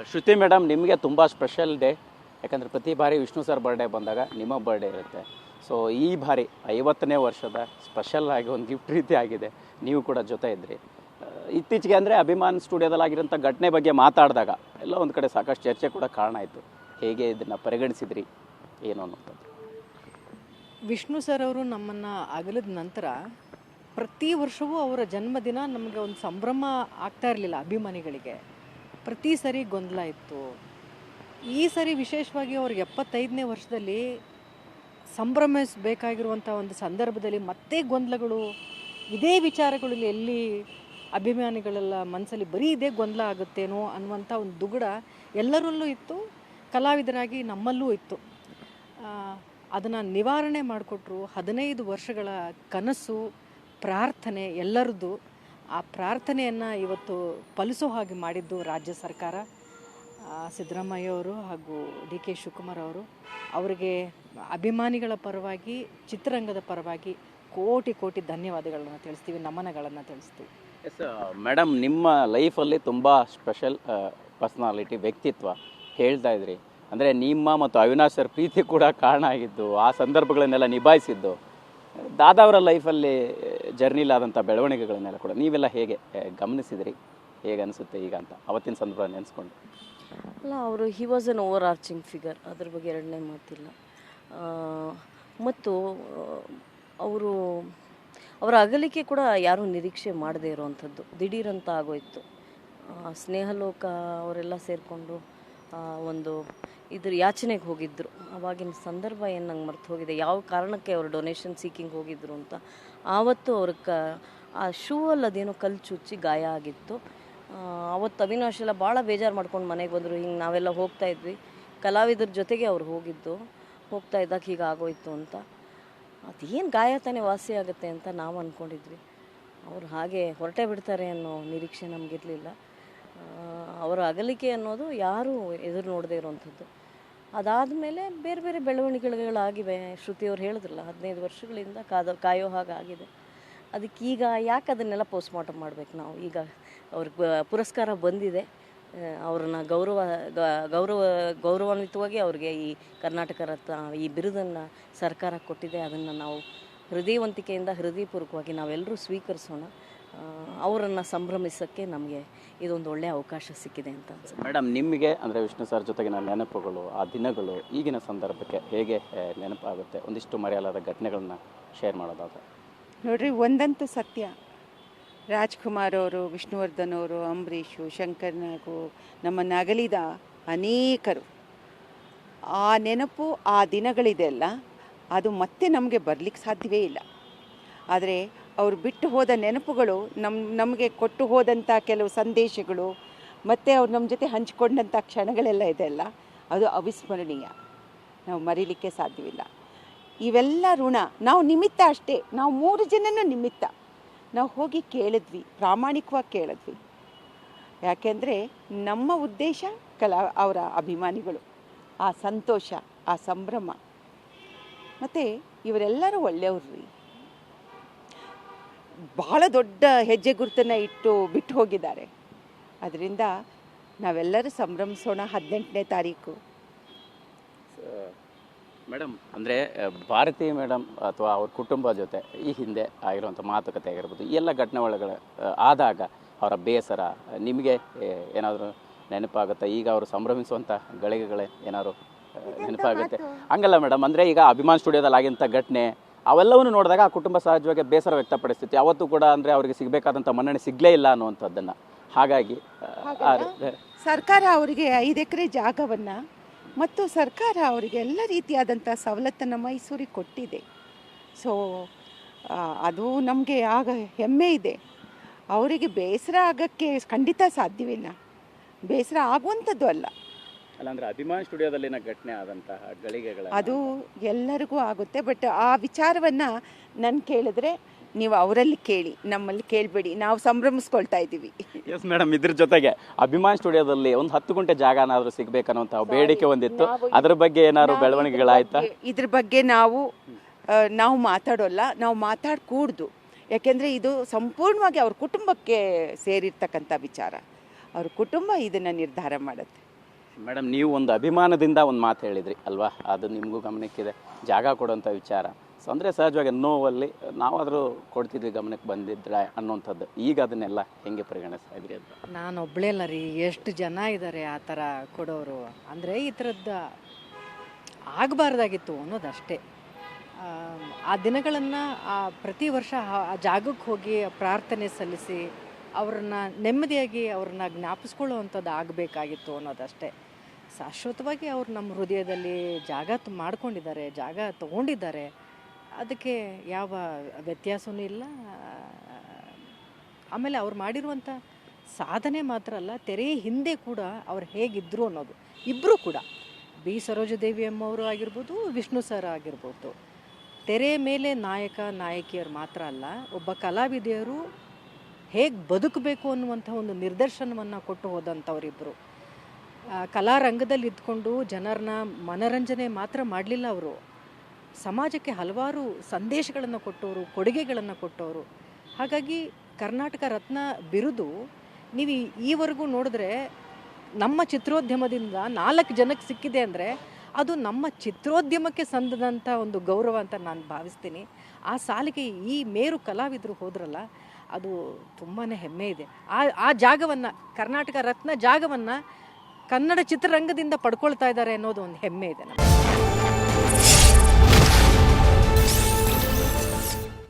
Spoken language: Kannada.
ಶ್ರುತಿ ಮೇಡಮ್, ನಿಮಗೆ ತುಂಬ ಸ್ಪೆಷಲ್ ಡೇ. ಯಾಕಂದರೆ ಪ್ರತಿ ಬಾರಿ ವಿಷ್ಣು ಸರ್ ಬರ್ಡೇ ಬಂದಾಗ ನಿಮ್ಮ ಬರ್ಡೇ ಇರುತ್ತೆ. ಸೊ ಈ ಬಾರಿ 50ನೇ ವರ್ಷದ ಸ್ಪೆಷಲ್ ಆಗಿ ಒಂದು ಗಿಫ್ಟ್ ರೀತಿ ಆಗಿದೆ. ನೀವು ಕೂಡ ಜೊತೆ ಇದ್ರಿ. ಇತ್ತೀಚೆಗೆ ಅಂದರೆ ಅಭಿಮಾನ್ ಸ್ಟುಡಿಯೋದಲ್ಲಾಗಿರೋಂಥ ಘಟನೆ ಬಗ್ಗೆ ಮಾತಾಡಿದಾಗ ಎಲ್ಲ ಒಂದು ಕಡೆ ಸಾಕಷ್ಟು ಚರ್ಚೆ ಕೂಡ ಕಾರಣ ಆಯಿತು. ಹೇಗೆ ಇದನ್ನು ಪರಿಗಣಿಸಿದ್ರಿ ಏನು ಅನ್ನೋಂಥದ್ದು? ವಿಷ್ಣು ಸರ್ ಅವರು ನಮ್ಮನ್ನು ಅಗಲಿದ ನಂತರ ಪ್ರತಿ ವರ್ಷವೂ ಅವರ ಜನ್ಮದಿನ ನಮಗೆ ಒಂದು ಸಂಭ್ರಮ ಆಗ್ತಾ ಇರಲಿಲ್ಲ. ಅಭಿಮಾನಿಗಳಿಗೆ ಪ್ರತಿ ಸರಿ ಗೊಂದಲ ಇತ್ತು. ಈ ಸರಿ ವಿಶೇಷವಾಗಿ ಅವ್ರಿಗೆ 75ನೇ ವರ್ಷದಲ್ಲಿ ಸಂಭ್ರಮಿಸಬೇಕಾಗಿರುವಂಥ ಒಂದು ಸಂದರ್ಭದಲ್ಲಿ ಮತ್ತೆ ಗೊಂದಲಗಳು, ಇದೇ ವಿಚಾರಗಳಲ್ಲಿ ಎಲ್ಲಿ ಅಭಿಮಾನಿಗಳೆಲ್ಲ ಮನಸ್ಸಲ್ಲಿ ಬರೀ ಇದೇ ಗೊಂದಲ ಆಗುತ್ತೇನೋ ಅನ್ನುವಂಥ ಒಂದು ದುಗುಡ ಎಲ್ಲರಲ್ಲೂ ಇತ್ತು, ಕಲಾವಿದರಾಗಿ ನಮ್ಮಲ್ಲೂ ಇತ್ತು. ಅದನ್ನು ನಿವಾರಣೆ ಮಾಡಿಕೊಟ್ರು. 15 ವರ್ಷಗಳ ಕನಸು, ಪ್ರಾರ್ಥನೆ ಎಲ್ಲರದ್ದು. ಆ ಪ್ರಾರ್ಥನೆಯನ್ನು ಇವತ್ತು ಫಲಿಸೋ ಹಾಗೆ ಮಾಡಿದ್ದು ರಾಜ್ಯ ಸರ್ಕಾರ, ಸಿದ್ದರಾಮಯ್ಯ ಅವರು ಹಾಗೂ ಡಿ ಕೆ ಶಿವಕುಮಾರ್ ಅವರು. ಅವರಿಗೆ ಅಭಿಮಾನಿಗಳ ಪರವಾಗಿ, ಚಿತ್ರರಂಗದ ಪರವಾಗಿ ಕೋಟಿ ಕೋಟಿ ಧನ್ಯವಾದಗಳನ್ನು ತಿಳಿಸ್ತೀವಿ, ನಮನಗಳನ್ನು ತಿಳಿಸ್ತೀವಿ. ಎಸ್ ಮೇಡಮ್, ನಿಮ್ಮ ಲೈಫಲ್ಲಿ ತುಂಬ ಸ್ಪೆಷಲ್ ಪರ್ಸ್ನಾಲಿಟಿ, ವ್ಯಕ್ತಿತ್ವ ಹೇಳ್ತಾ ಇದ್ರಿ. ಅಂದರೆ ನಿಮ್ಮ ಮತ್ತು ಅವಿನಾಶ್ ಸರ್ ಪ್ರೀತಿ ಕೂಡ ಕಾರಣ ಆಗಿದ್ದು, ಆ ಸಂದರ್ಭಗಳನ್ನೆಲ್ಲ ನಿಭಾಯಿಸಿದ್ದು, ದಾದಾವರ ಲೈಫಲ್ಲಿ ಜರ್ನಿಲಾದಂಥ ಬೆಳವಣಿಗೆಗಳನ್ನೆಲ್ಲ ಕೂಡ ನೀವೆಲ್ಲ ಹೇಗೆ ಗಮನಿಸಿದ್ರಿ? ಹೇಗೆ ಅನಿಸುತ್ತೆ ಈಗ ಅಂತ ಅವತ್ತಿನ ಸಂದರ್ಭ ನೆನೆಸ್ಕೊಂಡು? ಅಲ್ಲ, ಅವರು he was an over arching figure, ಅದ್ರ ಬಗ್ಗೆ ಎರಡನೇ ಮಾತಿಲ್ಲ. ಮತ್ತು ಅವರ ಅಗಲಿಕೆ ಕೂಡ ಯಾರೂ ನಿರೀಕ್ಷೆ ಮಾಡದೇ ಇರೋವಂಥದ್ದು, ದಿಢೀರಂತ ಆಗೋಯಿತು. ಸ್ನೇಹಲೋಕ ಅವರೆಲ್ಲ ಸೇರಿಕೊಂಡು ಒಂದು ಇದ್ರ ಯಾಚನೆಗೆ ಹೋಗಿದ್ದರು. ಆವಾಗಿನ ಸಂದರ್ಭ ಏನು ನಂಗೆ ಮರ್ತು ಹೋಗಿದೆ, ಯಾವ ಕಾರಣಕ್ಕೆ ಅವರು ಡೊನೇಷನ್ ಸೀಕಿಂಗ್ ಹೋಗಿದ್ದರು ಅಂತ. ಆವತ್ತು ಅವ್ರಿಗೆ ಆ ಶೂ ಅಲ್ಲಿ ಅದೇನೋ ಕಲ್ಲು ಚುಚ್ಚಿ ಗಾಯ ಆಗಿತ್ತು. ಅವತ್ತು ಅವಿನಾಶ್ ಎಲ್ಲ ಭಾಳ ಬೇಜಾರು ಮಾಡ್ಕೊಂಡು ಮನೆಗೆ ಬಂದರು. ಹಿಂಗೆ ನಾವೆಲ್ಲ ಹೋಗ್ತಾ ಇದ್ವಿ, ಕಲಾವಿದ್ರ ಜೊತೆಗೆ ಅವ್ರು ಹೋಗ್ತಾ ಇದ್ದಾಗ ಹೀಗೆ ಆಗೋಯ್ತು ಅಂತ. ಅದೇನು ಗಾಯ ತಾನೇ ವಾಸಿ ಆಗುತ್ತೆ ಅಂತ ನಾವು ಅಂದ್ಕೊಂಡಿದ್ವಿ. ಅವ್ರು ಹಾಗೆ ಹೊರಟೇ ಬಿಡ್ತಾರೆ ಅನ್ನೋ ನಿರೀಕ್ಷೆ ನಮಗಿರಲಿಲ್ಲ. ಅವರ ಅಗಲಿಕೆ ಅನ್ನೋದು ಯಾರೂ ಎದುರು ನೋಡದೇ ಇರೋವಂಥದ್ದು. ಅದಾದಮೇಲೆ ಬೇರೆ ಬೇರೆ ಬೆಳವಣಿಗೆಗಳಾಗಿವೆ. ಶ್ರುತಿಯವ್ರು ಹೇಳಿದ್ರಲ್ಲ, 15 ವರ್ಷಗಳಿಂದ ಕಾಯೋ ಹಾಗಾಗಿದೆ. ಅದಕ್ಕೀಗ ಯಾಕೆ ಅದನ್ನೆಲ್ಲ ಪೋಸ್ಟ್ಮಾರ್ಟಮ್ ಮಾಡಬೇಕು ನಾವು? ಈಗ ಅವ್ರಿಗೆ ಪುರಸ್ಕಾರ ಬಂದಿದೆ, ಅವ್ರನ್ನ ಗೌರವಾನ್ವಿತವಾಗಿ ಅವ್ರಿಗೆ ಈ ಕರ್ನಾಟಕ ರತ್ನ ಈ ಬಿರುದನ್ನು ಸರ್ಕಾರ ಕೊಟ್ಟಿದೆ. ಅದನ್ನು ನಾವು ಹೃದಯವಂತಿಕೆಯಿಂದ ಹೃದಯಪೂರ್ವಕವಾಗಿ ನಾವೆಲ್ಲರೂ ಸ್ವೀಕರಿಸೋಣ. ಅವರನ್ನು ಸಂಭ್ರಮಿಸೋಕ್ಕೆ ನಮಗೆ ಇದೊಂದು ಒಳ್ಳೆಯ ಅವಕಾಶ ಸಿಕ್ಕಿದೆ ಅಂತ ಅನ್ಸುತ್ತೆ. ಮೇಡಮ್, ನಿಮಗೆ ಅಂದರೆ ವಿಷ್ಣು ಸರ್ ಜೊತೆಗಿನ ನೆನಪುಗಳು, ಆ ದಿನಗಳು ಈಗಿನ ಸಂದರ್ಭಕ್ಕೆ ಹೇಗೆ ನೆನಪಾಗುತ್ತೆ? ಒಂದಿಷ್ಟು ಮರೆಯಲಾದ ಘಟನೆಗಳನ್ನ ಶೇರ್ ಮಾಡೋದಾದ್ರೆ ನೋಡ್ರಿ, ಒಂದಂತೂ ಸತ್ಯ, ರಾಜ್ಕುಮಾರ್ ಅವರು, ವಿಷ್ಣುವರ್ಧನ್ ಅವರು, ಅಂಬರೀಷು, ಶಂಕರ್ ನಾಗು, ನಮ್ಮನ್ನು ಅಗಲಿದ ಅನೇಕರು, ಆ ನೆನಪು, ಆ ದಿನಗಳಿದೆಯಲ್ಲ, ಅದು ಮತ್ತೆ ನಮಗೆ ಬರಲಿಕ್ಕೆ ಸಾಧ್ಯವೇ ಇಲ್ಲ. ಆದರೆ ಅವರು ಬಿಟ್ಟು ಹೋದ ನೆನಪುಗಳು, ನಮಗೆ ಕೊಟ್ಟು ಹೋದಂಥ ಕೆಲವು ಸಂದೇಶಗಳು, ಮತ್ತು ಅವ್ರು ನಮ್ಮ ಜೊತೆ ಹಂಚಿಕೊಂಡಂಥ ಕ್ಷಣಗಳೆಲ್ಲ ಇದೆಯಲ್ಲ, ಅದು ಅವಿಸ್ಮರಣೀಯ, ನಾವು ಮರೀಲಿಕ್ಕೆ ಸಾಧ್ಯವಿಲ್ಲ. ಇವೆಲ್ಲ ಋಣ, ನಾವು ನಿಮಿತ್ತ ಅಷ್ಟೇ, ನಾವು 3 ಜನನೂ ನಿಮಿತ್ತ. ನಾವು ಹೋಗಿ ಕೇಳಿದ್ವಿ, ಪ್ರಾಮಾಣಿಕವಾಗಿ ಕೇಳಿದ್ವಿ. ಯಾಕೆಂದರೆ ನಮ್ಮ ಉದ್ದೇಶ ಅವರ ಅಭಿಮಾನಿಗಳು, ಆ ಸಂತೋಷ, ಆ ಸಂಭ್ರಮ. ಮತ್ತು ಇವರೆಲ್ಲರೂ ಒಳ್ಳೆಯವ್ರು ರೀ, ಭಾಳ ದೊಡ್ಡ ಹೆಜ್ಜೆ ಗುರುತನ್ನು ಬಿಟ್ಟು ಹೋಗಿದ್ದಾರೆ. ಅದರಿಂದ ನಾವೆಲ್ಲರೂ ಸಂಭ್ರಮಿಸೋಣ 18ನೇ ತಾರೀಕು. ಮೇಡಮ್, ಅಂದರೆ ಭಾರತಿ ಮೇಡಮ್ ಅಥವಾ ಅವ್ರ ಕುಟುಂಬ ಜೊತೆ ಈ ಹಿಂದೆ ಆಗಿರುವಂಥ ಮಾತುಕತೆ ಆಗಿರ್ಬೋದು, ಈ ಎಲ್ಲ ಘಟನೆಗಳು ಆದಾಗ ಅವರ ಬೇಸರ ನಿಮಗೆ ಏನಾದರೂ ನೆನಪಾಗುತ್ತೆ? ಈಗ ಅವರು ಸಂಭ್ರಮಿಸುವಂಥ ಗಳಿಗೆಗಳೇ ಏನಾದ್ರು ನೆನಪಾಗುತ್ತೆ? ಹಂಗಲ್ಲ ಮೇಡಮ್, ಅಂದರೆ ಈಗ ಅಭಿಮಾನ್ ಸ್ಟುಡಿಯೋದಲ್ಲಿ ಆಗಿಂಥ ಘಟನೆ ಅವೆಲ್ಲವನ್ನು ನೋಡಿದಾಗ ಆ ಕುಟುಂಬ ಸಹಜವಾಗಿ ಬೇಸರ ವ್ಯಕ್ತಪಡಿಸ್ತಿತ್ತು. ಯಾವತ್ತೂ ಕೂಡ ಅಂದರೆ ಅವರಿಗೆ ಸಿಗಬೇಕಾದಂಥ ಮನ್ನಣೆ ಸಿಗಲೇ ಇಲ್ಲ ಅನ್ನುವಂಥದ್ದನ್ನು. ಹಾಗಾಗಿ ಸರ್ಕಾರ ಅವರಿಗೆ 5 ಎಕರೆ ಜಾಗವನ್ನು ಮತ್ತು ಸರ್ಕಾರ ಅವರಿಗೆ ಎಲ್ಲ ರೀತಿಯಾದಂಥ ಸವಲತ್ತನ್ನು ಮೈಸೂರಿಗೆ ಕೊಟ್ಟಿದೆ. ಸೊ ಅದು ನಮಗೆ ಆಗ ಹೆಮ್ಮೆ ಇದೆ. ಅವರಿಗೆ ಬೇಸರ ಆಗೋಕ್ಕೆ ಖಂಡಿತ ಸಾಧ್ಯವಿಲ್ಲ, ಬೇಸರ ಆಗುವಂಥದ್ದು ಅಲ್ಲ. ಅಲ್ಲಂದ್ರೆ ಅಭಿಮಾನ್ ಸ್ಟುಡಿಯೋದಲ್ಲಿನ ಘಟನೆ ಆದಂತಹ ಗಳಿಗೆಗಳ ಅದು ಎಲ್ಲರಿಗೂ ಆಗುತ್ತೆ. ಬಟ್ ಆ ವಿಚಾರವನ್ನು ನಾನು ಕೇಳಿದ್ರೆ ನೀವು ಅವರಲ್ಲಿ ಕೇಳಿ, ನಮ್ಮಲ್ಲಿ ಕೇಳಬೇಡಿ, ನಾವು ಸಂಭ್ರಮಿಸ್ಕೊಳ್ತಾ ಇದ್ದೀವಿ. ಎಸ್ ಮೇಡಮ್, ಇದ್ರ ಜೊತೆಗೆ ಅಭಿಮಾನ್ ಸ್ಟುಡಿಯೋದಲ್ಲಿ ಒಂದು 10 ಗುಂಟೆ ಜಾಗ ಏನಾದರೂ ಸಿಗಬೇಕನ್ನುವಂಥ ಬೇಡಿಕೆ ಒಂದಿತ್ತು. ಅದ್ರ ಬಗ್ಗೆ ಏನಾದ್ರು ಬೆಳವಣಿಗೆಗಳಾಯ್ತಾ? ಇದ್ರ ಬಗ್ಗೆ ನಾವು ಮಾತಾಡೋಲ್ಲ, ನಾವು ಮಾತಾಡಕೂಡ್ದು. ಯಾಕೆಂದರೆ ಇದು ಸಂಪೂರ್ಣವಾಗಿ ಅವ್ರ ಕುಟುಂಬಕ್ಕೆ ಸೇರಿರ್ತಕ್ಕಂಥ ವಿಚಾರ. ಅವ್ರ ಕುಟುಂಬ ಇದನ್ನು ನಿರ್ಧಾರ ಮಾಡುತ್ತೆ. ಮೇಡಮ್, ನೀವು ಒಂದು ಅಭಿಮಾನದಿಂದ ಒಂದು ಮಾತು ಹೇಳಿದ್ರಿ ಅಲ್ವಾ, ಅದು ನಿಮಗೂ ಗಮನಕ್ಕಿದೆ, ಜಾಗ ಕೊಡೋಂಥ ವಿಚಾರ. ಸೊ ಅಂದರೆ ಸಹಜವಾಗಿ ನೋವಲ್ಲಿ ನಾವಾದರೂ ಕೊಡ್ತಿದ್ವಿ, ಗಮನಕ್ಕೆ ಬಂದಿದ್ರೆ ಅನ್ನೋಂಥದ್ದು. ಈಗ ಅದನ್ನೆಲ್ಲ ಹೆಂಗೆ ಪರಿಗಣಿಸ್ತಾ ಇದ್ರಿ ಅಂತ? ನಾನು ಒಬ್ಬಳೇ ಅಲ್ಲ ರೀ, ಎಷ್ಟು ಜನ ಇದ್ದಾರೆ ಆ ಥರ ಕೊಡೋರು. ಅಂದರೆ ಈ ಥರದ್ದು ಆಗಬಾರ್ದಾಗಿತ್ತು ಅನ್ನೋದಷ್ಟೇ. ಆ ದಿನಗಳನ್ನು ಪ್ರತಿ ವರ್ಷ ಆ ಜಾಗಕ್ಕೆ ಹೋಗಿ ಪ್ರಾರ್ಥನೆ ಸಲ್ಲಿಸಿ ಅವ್ರನ್ನ ನೆಮ್ಮದಿಯಾಗಿ ಅವ್ರನ್ನ ಜ್ಞಾಪಿಸ್ಕೊಳ್ಳುವಂಥದ್ದು ಆಗಬೇಕಾಗಿತ್ತು ಅನ್ನೋದಷ್ಟೇ. ಶಾಶ್ವತವಾಗಿ ಅವ್ರು ನಮ್ಮ ಹೃದಯದಲ್ಲಿ ಜಾಗ ಮಾಡ್ಕೊಂಡಿದ್ದಾರೆ, ಜಾಗ ತೊಗೊಂಡಿದ್ದಾರೆ. ಅದಕ್ಕೆ ಯಾವ ವ್ಯತ್ಯಾಸವೂ ಇಲ್ಲ. ಆಮೇಲೆ ಅವ್ರು ಮಾಡಿರುವಂಥ ಸಾಧನೆ ಮಾತ್ರ ಅಲ್ಲ, ತೆರೆಯ ಹಿಂದೆ ಕೂಡ ಅವ್ರು ಹೇಗಿದ್ದರು ಅನ್ನೋದು. ಇಬ್ಬರು ಕೂಡ, ಬಿ ಸರೋಜದೇವಿ ಅಮ್ಮವರು ಆಗಿರ್ಬೋದು, ವಿಷ್ಣು ಸರ್ ಆಗಿರ್ಬೋದು, ತೆರೆಯ ಮೇಲೆ ನಾಯಕ ನಾಯಕಿಯರು ಮಾತ್ರ ಅಲ್ಲ, ಒಬ್ಬ ಕಲಾವಿದೆಯರು ಹೇಗೆ ಬದುಕಬೇಕು ಅನ್ನುವಂಥ ಒಂದು ನಿರ್ದರ್ಶನವನ್ನು ಕೊಟ್ಟು ಹೋದಂಥವರಿಬ್ಬರು. ಕಲಾರಂಗದಲ್ಲಿ ಇದ್ಕೊಂಡು ಜನರನ್ನ ಮನರಂಜನೆ ಮಾತ್ರ ಮಾಡಲಿಲ್ಲ ಅವರು, ಸಮಾಜಕ್ಕೆ ಹಲವಾರು ಸಂದೇಶಗಳನ್ನು ಕೊಟ್ಟವರು, ಕೊಡುಗೆಗಳನ್ನು ಕೊಟ್ಟವರು. ಹಾಗಾಗಿ ಕರ್ನಾಟಕ ರತ್ನ ಬಿರುದು ನೀವು ಈವರೆಗೂ ನೋಡಿದ್ರೆ ನಮ್ಮ ಚಿತ್ರೋದ್ಯಮದಿಂದ 4 ಜನಕ್ಕೆ ಸಿಕ್ಕಿದೆ ಅಂದರೆ ಅದು ನಮ್ಮ ಚಿತ್ರೋದ್ಯಮಕ್ಕೆ ಸಂದಂಥ ಒಂದು ಗೌರವ ಅಂತ ನಾನು ಭಾವಿಸ್ತೀನಿ. ಆ ಸಾಲಿಗೆ ಈ ಮೇರು ಕಲಾವಿದರು ಹೋದ್ರಲ್ಲ, ಅದು ತುಂಬಾ ಹೆಮ್ಮೆ ಇದೆ. ಆ ಜಾಗವನ್ನು, ಕರ್ನಾಟಕ ರತ್ನ ಜಾಗವನ್ನು ಕನ್ನಡ ಚಿತ್ರರಂಗದಿಂದ ಪಡ್ಕೊಳ್ತಾ ಇದ್ದಾರೆ ಅನ್ನೋದು ಒಂದು ಹೆಮ್ಮೆ ಇದೆ ನಮಗೆ.